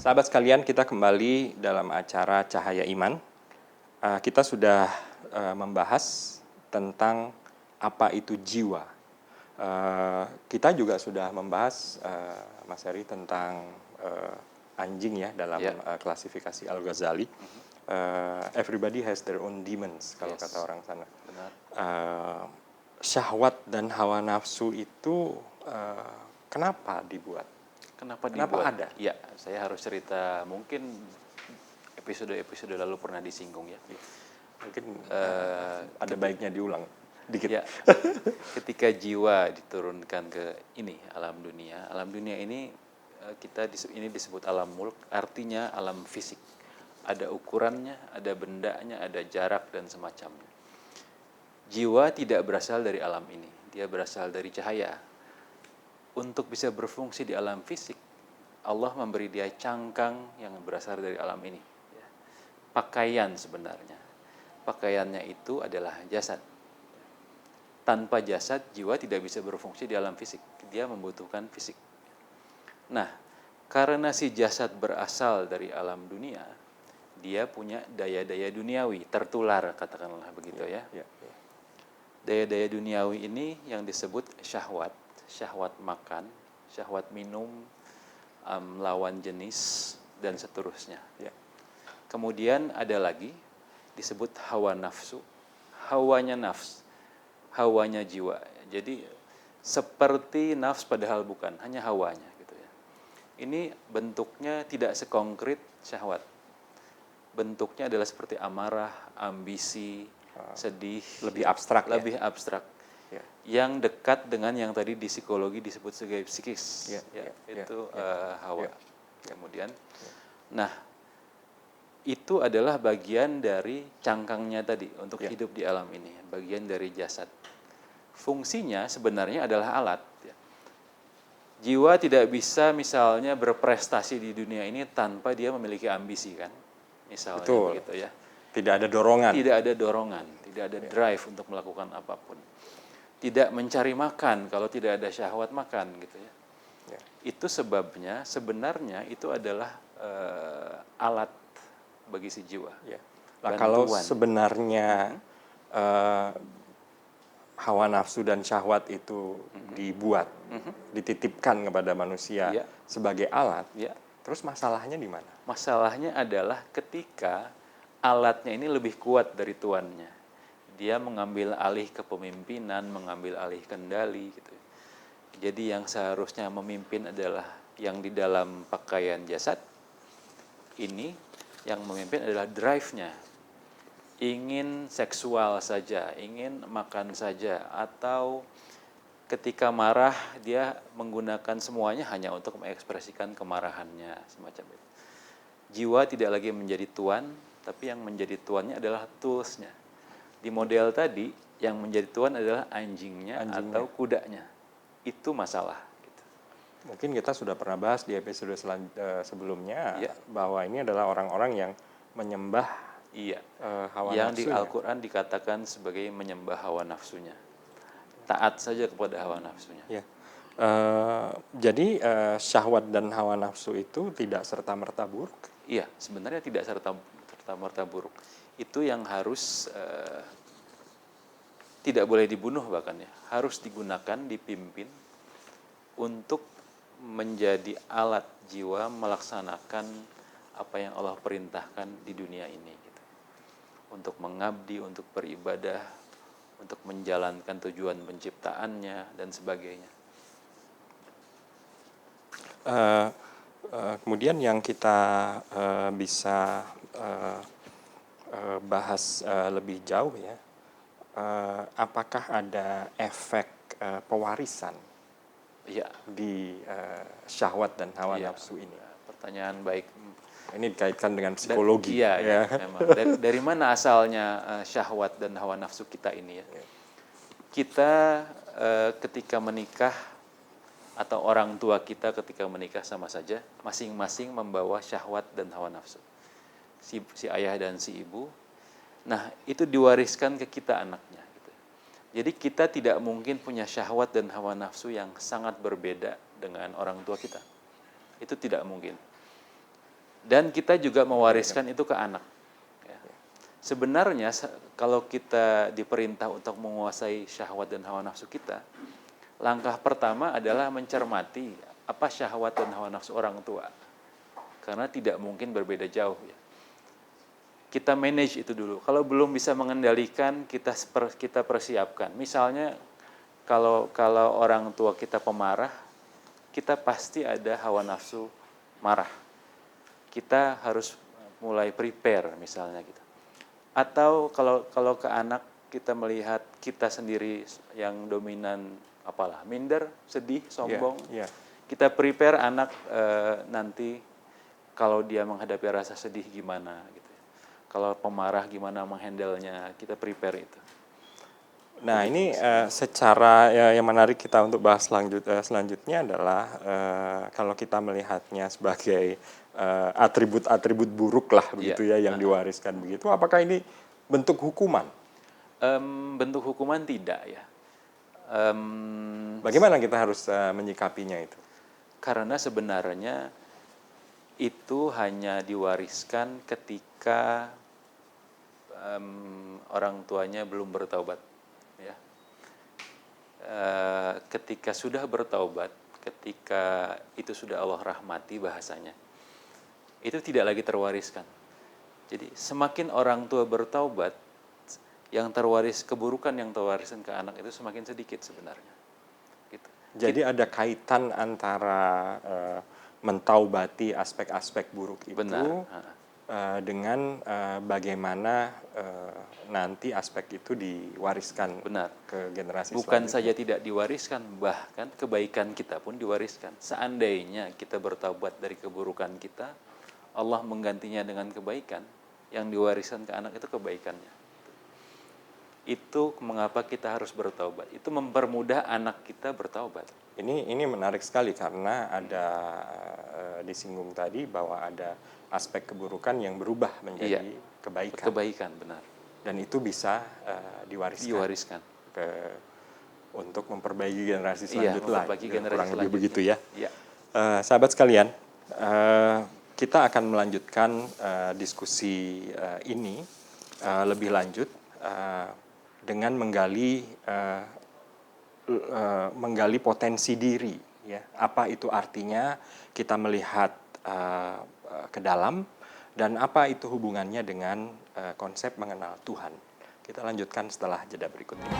Sahabat sekalian, kita kembali dalam acara Cahaya Iman. Kita sudah membahas tentang apa itu jiwa. Kita juga sudah membahas, Mas Heri, tentang anjing ya dalam klasifikasi Al-Ghazali. Everybody has their own demons, kalau kata orang sana. Benar. Syahwat dan hawa nafsu itu kenapa dibuat? Kenapa ada? Ya, saya harus cerita, mungkin episode lalu pernah disinggung ya. Mungkin ada baiknya diulang dikit. Ya, ketika jiwa diturunkan ke alam dunia ini ini disebut alam mulk, artinya alam fisik. Ada ukurannya, ada bendanya, ada jarak dan semacamnya. Jiwa tidak berasal dari alam ini, dia berasal dari cahaya. Untuk bisa berfungsi di alam fisik, Allah memberi dia cangkang yang berasal dari alam ini. Pakaian sebenarnya. Pakaiannya itu adalah jasad. Tanpa jasad, jiwa tidak bisa berfungsi di alam fisik. Dia membutuhkan fisik. Nah, karena si jasad berasal dari alam dunia, dia punya daya-daya duniawi, tertular katakanlah begitu ya. Daya-daya duniawi ini yang disebut syahwat. Syahwat makan, syahwat minum, lawan jenis, dan seterusnya. Kemudian ada lagi disebut hawa nafsu. Hawanya nafs, hawanya jiwa. Jadi seperti nafs padahal bukan, hanya hawanya gitu ya. Ini bentuknya tidak sekongkrit syahwat. Bentuknya adalah seperti amarah, ambisi, sedih, lebih abstrak. Abstrak. Yang dekat dengan yang tadi di psikologi disebut sebagai psikis, hawa. Kemudian, nah itu adalah bagian dari cangkangnya tadi untuk hidup di alam ini, bagian dari jasad. Fungsinya sebenarnya adalah alat. Jiwa tidak bisa misalnya berprestasi di dunia ini tanpa dia memiliki ambisi kan, misalnya. Betul. Begitu ya. Tidak ada dorongan. Tidak ada dorongan, tidak ada drive untuk melakukan apapun. Tidak mencari makan kalau tidak ada syahwat makan gitu ya. Itu sebabnya sebenarnya itu adalah alat bagi si jiwa. Nah, kalau sebenarnya hawa nafsu dan syahwat itu dibuat, dititipkan kepada manusia sebagai alat, terus masalahnya di mana? Masalahnya adalah ketika alatnya ini lebih kuat dari tuannya. Dia mengambil alih kepemimpinan, mengambil alih kendali gitu. Jadi yang seharusnya memimpin adalah yang di dalam pakaian jasad. Ini yang memimpin adalah drive-nya. Ingin seksual saja, ingin makan saja, atau ketika marah dia menggunakan semuanya hanya untuk mengekspresikan kemarahannya, semacam itu. Jiwa tidak lagi menjadi tuan, tapi yang menjadi tuannya adalah tools-nya. Di model tadi, yang menjadi tuan adalah anjingnya atau kudanya. Itu masalah. Gitu. Mungkin kita sudah pernah bahas di episode sebelumnya, bahwa ini adalah orang-orang yang menyembah hawa nafsunya. Yang di Al-Quran dikatakan sebagai menyembah hawa nafsunya. Taat saja kepada hawa nafsunya. Jadi syahwat dan hawa nafsu itu tidak serta-merta buruk? Iya, sebenarnya tidak serta-merta buruk. Itu yang harus tidak boleh dibunuh bahkan ya, harus digunakan, dipimpin untuk menjadi alat jiwa melaksanakan apa yang Allah perintahkan di dunia ini gitu. Untuk mengabdi, untuk beribadah, untuk menjalankan tujuan penciptaannya dan sebagainya. Kemudian yang kita bisa bahas lebih jauh ya, apakah ada efek pewarisan di syahwat dan hawa nafsu ini? Pertanyaan baik. Ini dikaitkan dengan psikologi. Memang. Dari mana asalnya syahwat dan hawa nafsu kita ini ya? Kita ketika menikah atau orang tua kita ketika menikah sama saja, masing-masing membawa syahwat dan hawa nafsu. Si ayah dan si ibu. Nah, itu diwariskan ke kita anaknya. Gitu. Jadi kita tidak mungkin punya syahwat dan hawa nafsu yang sangat berbeda dengan orang tua kita. Itu tidak mungkin. Dan kita juga mewariskan itu ke anak. Ya. Sebenarnya kalau kita diperintah untuk menguasai syahwat dan hawa nafsu kita, langkah pertama adalah mencermati apa syahwat dan hawa nafsu orang tua. Karena tidak mungkin berbeda jauh. Ya. Kita manage itu dulu. Kalau belum bisa mengendalikan, kita persiapkan. Misalnya kalau orang tua kita pemarah, kita pasti ada hawa nafsu marah. Kita harus mulai prepare misalnya gitu. Atau kalau ke anak kita melihat kita sendiri yang dominan apalah, minder, sedih, sombong. Kita prepare anak nanti kalau dia menghadapi rasa sedih gimana gitu. Kalau pemarah gimana menghandle-nya, kita prepare itu. Nah ini secara yang menarik kita untuk bahas selanjutnya adalah kalau kita melihatnya sebagai atribut-atribut buruk lah begitu ya yang diwariskan begitu, apakah ini bentuk hukuman? Bentuk hukuman tidak ya. Bagaimana kita harus menyikapinya itu? Karena sebenarnya itu hanya diwariskan ketika orang tuanya belum bertaubat. Ya. Ketika sudah bertaubat, ketika itu sudah Allah rahmati bahasanya, itu tidak lagi terwariskan. Jadi semakin orang tua bertaubat, yang terwaris keburukan yang terwariskan ke anak itu semakin sedikit sebenarnya. Gitu. Jadi ada kaitan antara mentaubati aspek-aspek buruk itu. Benar. Dengan bagaimana nanti aspek itu diwariskan ke generasi Bukan selanjutnya. saja tidak diwariskan, bahkan kebaikan kita pun diwariskan. Seandainya kita bertaubat dari keburukan kita, Allah menggantinya dengan kebaikan, yang diwariskan ke anak itu kebaikannya. Itu mengapa kita harus bertaubat. Itu mempermudah anak kita bertaubat. Ini menarik sekali karena ada disinggung tadi bahwa ada aspek keburukan yang berubah menjadi kebaikan. Kebaikan, benar. Dan itu bisa diwariskan. Untuk memperbaiki generasi selanjutnya. Kurang lebih begitu ya. Sahabat sekalian, kita akan melanjutkan diskusi ini lebih lanjut dengan menggali potensi diri, ya. Apa itu artinya kita melihat ke dalam dan apa itu hubungannya dengan konsep mengenal Tuhan. Kita lanjutkan setelah jeda berikut ini.